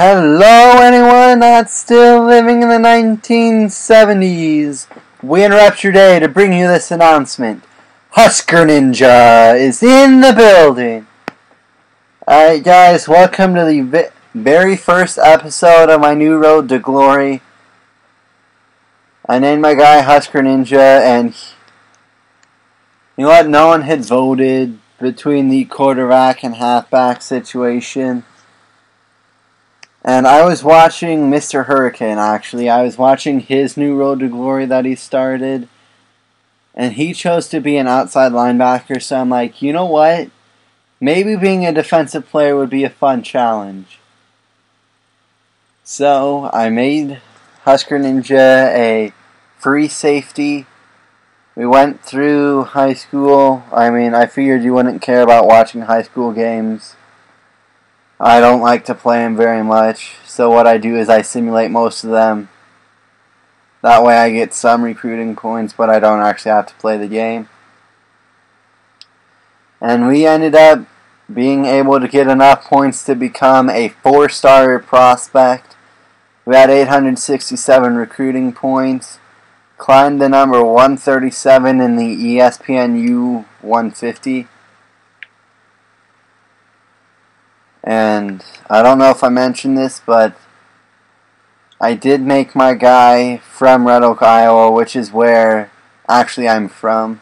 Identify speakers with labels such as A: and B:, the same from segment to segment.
A: Hello, anyone that's still living in the 1970s. We interrupt your day to bring you this announcement. Husker Ninja is in the building. Alright, guys, welcome to the very first episode of my new road to glory. I named my guy Husker Ninja, and you know what? No one had voted between the quarterback and halfback situation. And I was watching Mr. Hurricane, actually. I was watching his new road to glory that he started. And he chose to be an outside linebacker, so I'm like, you know what? Maybe being a defensive player would be a fun challenge. So, I made Husker Ninja a free safety. We went through high school. I figured you wouldn't care about watching high school games. I don't like to play them very much, so what I do is I simulate most of them. That way I get some recruiting points, but I don't actually have to play the game. And we ended up being able to get enough points to become a 4-star prospect. We had 867 recruiting points, climbed to number 137 in the ESPN U150. And I don't know if I mentioned this, but I did make my guy from Red Oak, Iowa, which is where actually I'm from.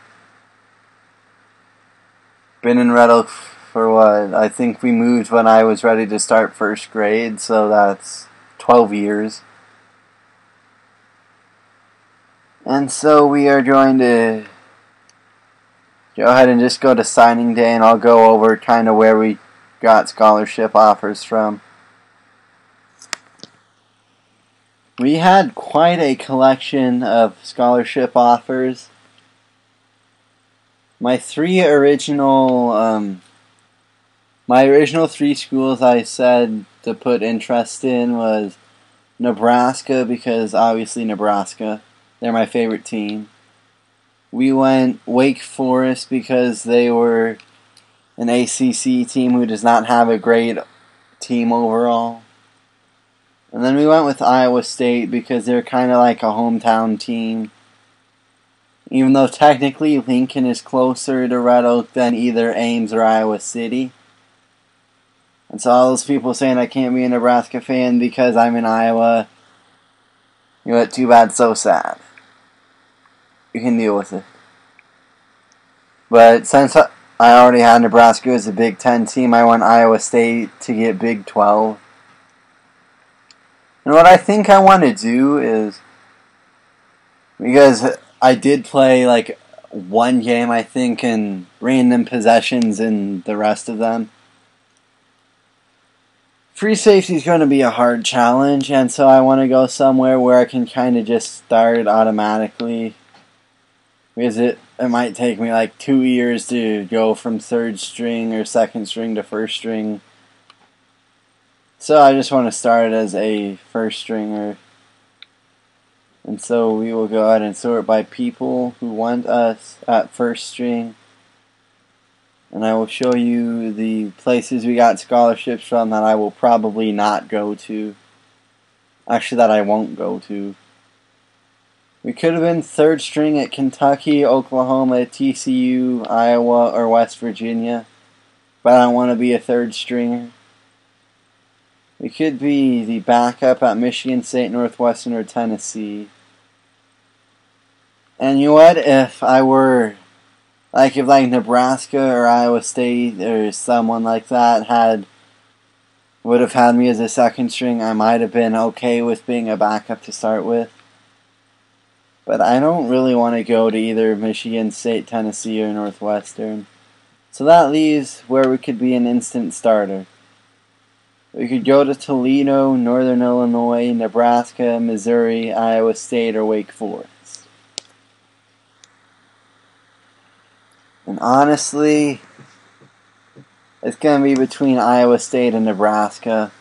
A: Been in Red Oak for what? I think we moved when I was ready to start first grade, so that's 12 years. And so we are going to go ahead and just go to signing day, and I'll go over kind of where we got scholarship offers from. We had quite a collection of scholarship offers. My original 3 schools I said to put interest in was Nebraska, because obviously Nebraska, they're my favorite team. We went Wake Forest because they were an ACC team who does not have a great team overall. And then we went with Iowa State because they're kind of like a hometown team. Even though technically Lincoln is closer to Red Oak than either Ames or Iowa City. And so all those people saying I can't be a Nebraska fan because I'm in Iowa, you know what, too bad, so sad. You can deal with it. But since I already had Nebraska as a Big Ten team, I went Iowa State to get Big 12. And what I think I want to do is, because I did play like one game, I think, in random possessions in the rest of them. Free safety is going to be a hard challenge, and so I want to go somewhere where I can kind of just start automatically. Because it might take me like 2 years to go from 3rd string or 2nd string to 1st string. So I just want to start as a 1st stringer. And so we will go ahead and sort by people who want us at 1st string. And I will show you the places we got scholarships from that I will probably not go to. Actually, that I won't go to. We could have been 3rd string at Kentucky, Oklahoma, TCU, Iowa, or West Virginia. But I don't want to be a 3rd stringer. We could be the backup at Michigan State, Northwestern, or Tennessee. And you know what? If I were, if Nebraska or Iowa State or someone like that would have had me as a 2nd string, I might have been okay with being a backup to start with. But I don't really want to go to either Michigan State, Tennessee, or Northwestern. So that leaves where we could be an instant starter. We could go to Toledo, Northern Illinois, Nebraska, Missouri, Iowa State, or Wake Forest. And honestly, it's going to be between Iowa State and Nebraska.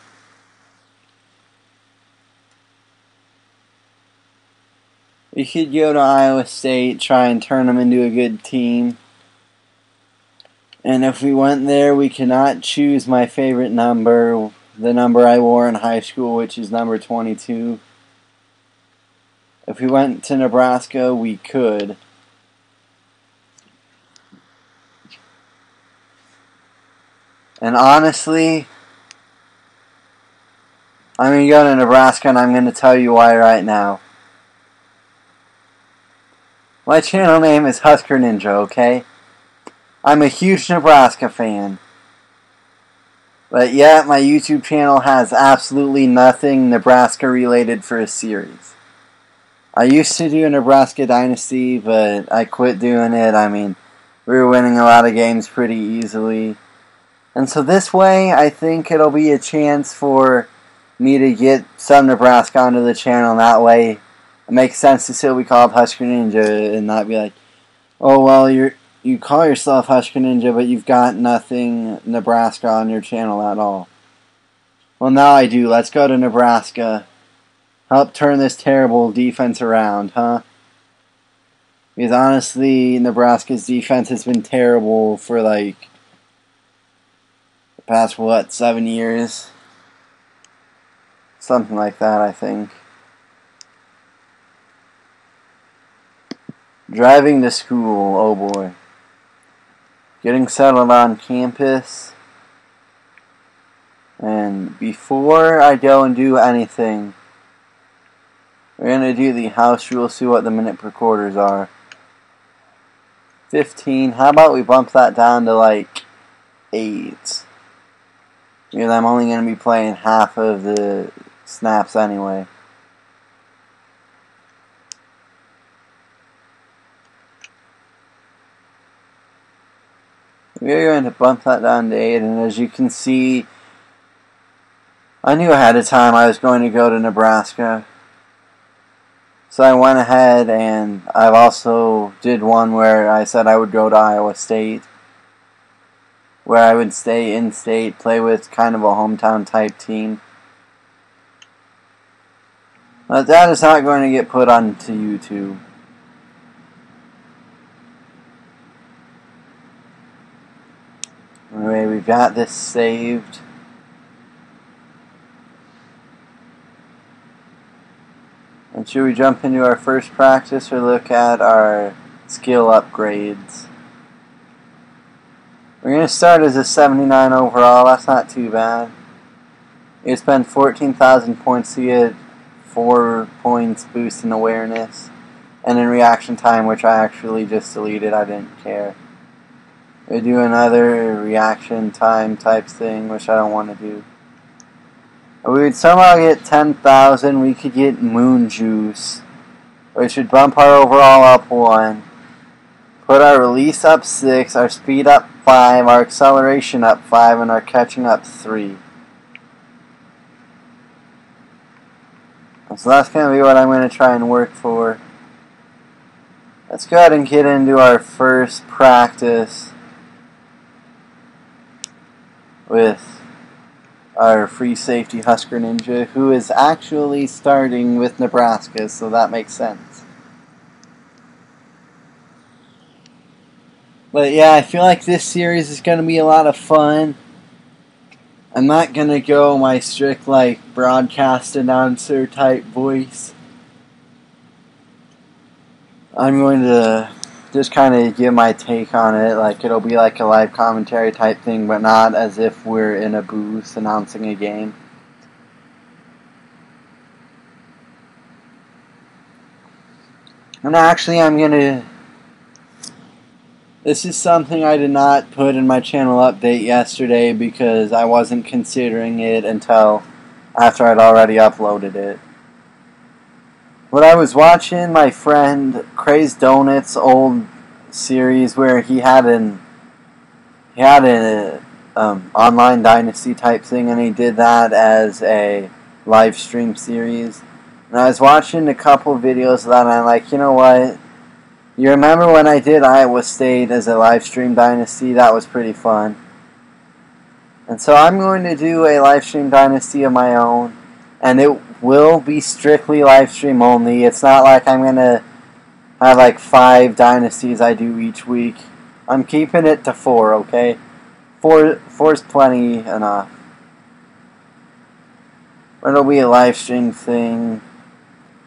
A: We could go to Iowa State, try and turn them into a good team. And if we went there, we cannot choose my favorite number. the number I wore in high school, which is number 22. If we went to Nebraska, we could. And honestly, I'm going to go to Nebraska, and I'm going to tell you why right now. My channel name is Husker Ninja, okay? I'm a huge Nebraska fan. But yet, my YouTube channel has absolutely nothing Nebraska related for a series. I used to do a Nebraska Dynasty, but I quit doing it. I mean, we were winning a lot of games pretty easily. And so this way, I think it'll be a chance for me to get some Nebraska onto the channel. And that way, it makes sense to still be called Husker Ninja and not be like, oh, well, you call yourself Husker Ninja, but you've got nothing Nebraska on your channel at all. Well, now I do. Let's go to Nebraska. Help turn this terrible defense around, huh? Because honestly, Nebraska's defense has been terrible for like the past, 7 years? Something like that, I think. Driving to school, oh boy. Getting settled on campus. And before I go and do anything, we're going to do the house rule, see what the minute per quarters are. 15. How about we bump that down to like 8? Because I'm only going to be playing half of the snaps anyway. We're going to bump that down to 8, and as you can see, I knew ahead of time I was going to go to Nebraska. So I went ahead, and I've also did one where I said I would go to Iowa State, where I would stay in-state, play with kind of a hometown type team. But that is not going to get put onto YouTube. Anyway, we've got this saved. And should we jump into our first practice or look at our skill upgrades? We're going to start as a 79 overall. That's not too bad. You spend 14,000 points to get 4 points boost in awareness. And in reaction time, which I actually just deleted. I didn't care. We do another reaction time type thing, which I don't want to do. If we would somehow get 10,000, we could get Moon Juice, which should bump our overall up 1, put our release up 6, our speed up 5, our acceleration up 5, and our catching up 3. So that's going to be what I'm going to try and work for. Let's go ahead and get into our first practice with our free safety Husker Ninja, who is actually starting with Nebraska, so that makes sense. But yeah, I feel like this series is going to be a lot of fun. I'm not going to go my strict like broadcast announcer type voice. I'm going to just kind of give my take on it, like it'll be like a live commentary type thing, but not as if we're in a booth announcing a game. And actually this is something I did not put in my channel update yesterday because I wasn't considering it until after I'd already uploaded it. When I was watching my friend Crazed Donut's old series where he had an online dynasty type thing, and he did that as a live stream series. And I was watching a couple videos of that, and I'm like, you know what? You remember when I did Iowa State as a live stream dynasty? That was pretty fun. And so I'm going to do a live stream dynasty of my own, and it will be strictly live stream only. It's not like I'm going to have like 5 dynasties I do each week. I'm keeping it to 4, okay? 4's plenty enough. It'll be a live stream thing.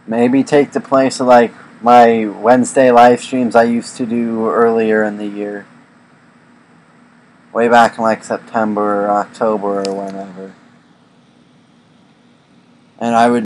A: Maybe take the place of like my Wednesday live streams I used to do earlier in the year. Way back in like September or October or whenever. And I would